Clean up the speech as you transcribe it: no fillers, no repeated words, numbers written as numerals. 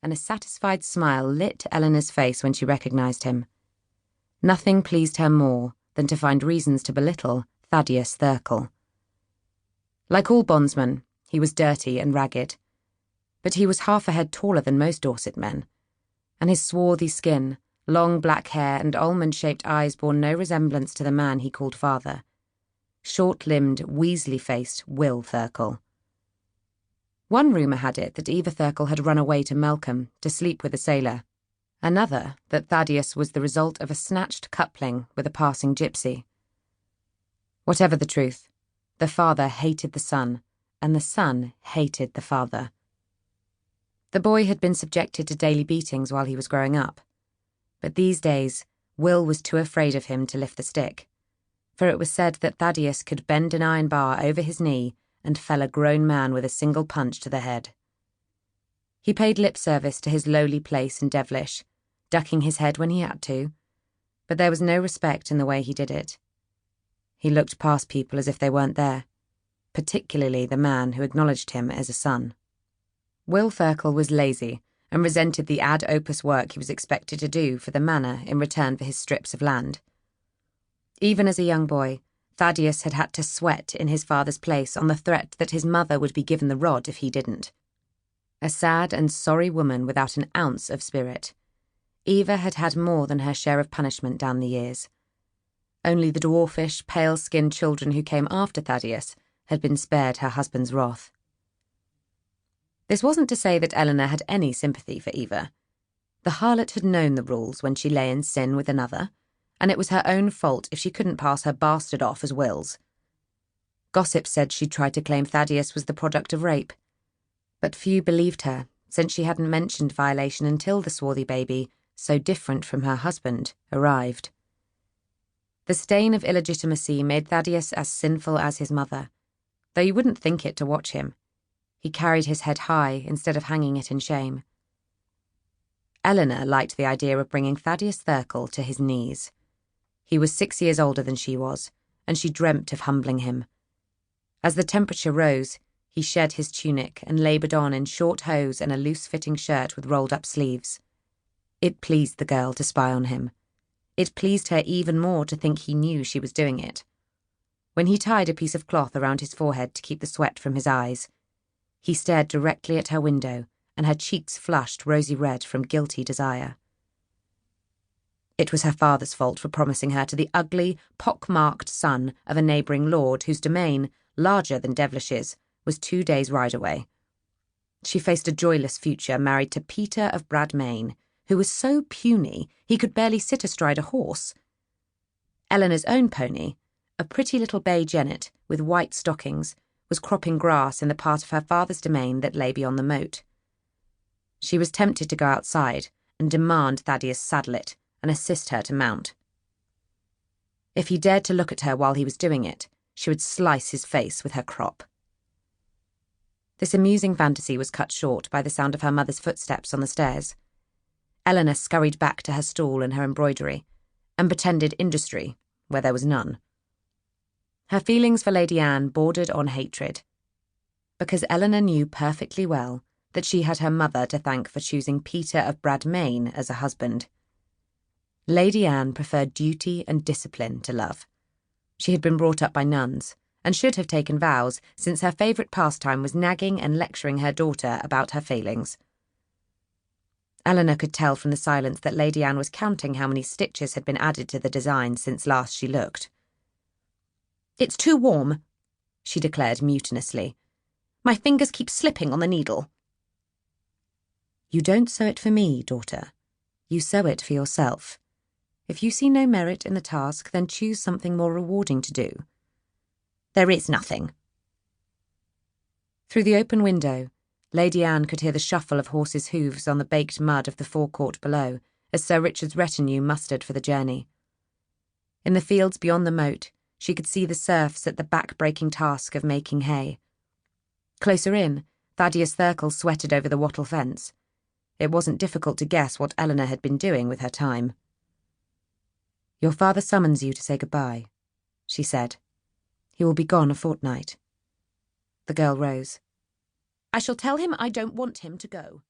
and a satisfied smile lit Eleanor's face when she recognised him. Nothing pleased her more than to find reasons to belittle Thaddeus Thirkell. Like all bondsmen, he was dirty and ragged, but he was half a head taller than most Dorset men, and his swarthy skin, long black hair and almond-shaped eyes bore no resemblance to the man he called father. Short-limbed, weaselly-faced Will Thirkell. One rumour had it that Eva Thirkell had run away to Melcombe to sleep with a sailor. Another, that Thaddeus was the result of a snatched coupling with a passing gypsy. Whatever the truth, the father hated the son, and the son hated the father. The boy had been subjected to daily beatings while he was growing up, but these days Will was too afraid of him to lift the stick, for it was said that Thaddeus could bend an iron bar over his knee and fell a grown man with a single punch to the head. He paid lip service to his lowly place in Develish, ducking his head when he had to, but there was no respect in the way he did it. He looked past people as if they weren't there, particularly the man who acknowledged him as a son. Will Thirkell was lazy and resented the ad opus work he was expected to do for the manor in return for his strips of land. Even as a young boy, Thaddeus had had to sweat in his father's place on the threat that his mother would be given the rod if he didn't. A sad and sorry woman without an ounce of spirit, Eva had had more than her share of punishment down the years. Only the dwarfish, pale-skinned children who came after Thaddeus had been spared her husband's wrath. This wasn't to say that Eleanor had any sympathy for Eva. The harlot had known the rules when she lay in sin with another, and it was her own fault if she couldn't pass her bastard off as Will's. Gossip said she'd tried to claim Thaddeus was the product of rape, but few believed her, since she hadn't mentioned violation until the swarthy baby, so different from her husband, arrived. The stain of illegitimacy made Thaddeus as sinful as his mother, though you wouldn't think it to watch him. He carried his head high instead of hanging it in shame. Eleanor liked the idea of bringing Thaddeus Thirkell to his knees. He was 6 years older than she was, and she dreamt of humbling him. As the temperature rose, he shed his tunic and laboured on in short hose and a loose-fitting shirt with rolled-up sleeves. It pleased the girl to spy on him. It pleased her even more to think he knew she was doing it. When he tied a piece of cloth around his forehead to keep the sweat from his eyes, he stared directly at her window, and her cheeks flushed rosy red from guilty desire. It was her father's fault for promising her to the ugly, pock-marked son of a neighbouring lord whose domain, larger than Develish's, was 2 days' ride away. She faced a joyless future married to Peter of Bradmain, who was so puny he could barely sit astride a horse. Eleanor's own pony, a pretty little bay jennet with white stockings, was cropping grass in the part of her father's domain that lay beyond the moat. She was tempted to go outside and demand Thaddeus saddle it and assist her to mount. If he dared to look at her while he was doing it, she would slice his face with her crop. This amusing fantasy was cut short by the sound of her mother's footsteps on the stairs. Eleanor scurried back to her stool and her embroidery, and pretended industry where there was none. Her feelings for Lady Anne bordered on hatred, because Eleanor knew perfectly well that she had her mother to thank for choosing Peter of Bradmain as a husband. Lady Anne preferred duty and discipline to love. She had been brought up by nuns, and should have taken vows, since her favourite pastime was nagging and lecturing her daughter about her failings. Eleanor could tell from the silence that Lady Anne was counting how many stitches had been added to the design since last she looked. "It's too warm," she declared mutinously. "My fingers keep slipping on the needle." "You don't sew it for me, daughter. You sew it for yourself. If you see no merit in the task, then choose something more rewarding to do." "There is nothing." Through the open window, Lady Anne could hear the shuffle of horses' hooves on the baked mud of the forecourt below, as Sir Richard's retinue mustered for the journey. In the fields beyond the moat, she could see the serfs at the back-breaking task of making hay. Closer in, Thaddeus Thirkell sweated over the wattle fence. It wasn't difficult to guess what Eleanor had been doing with her time. "Your father summons you to say goodbye," she said. "He will be gone a fortnight." The girl rose. "I shall tell him I don't want him to go."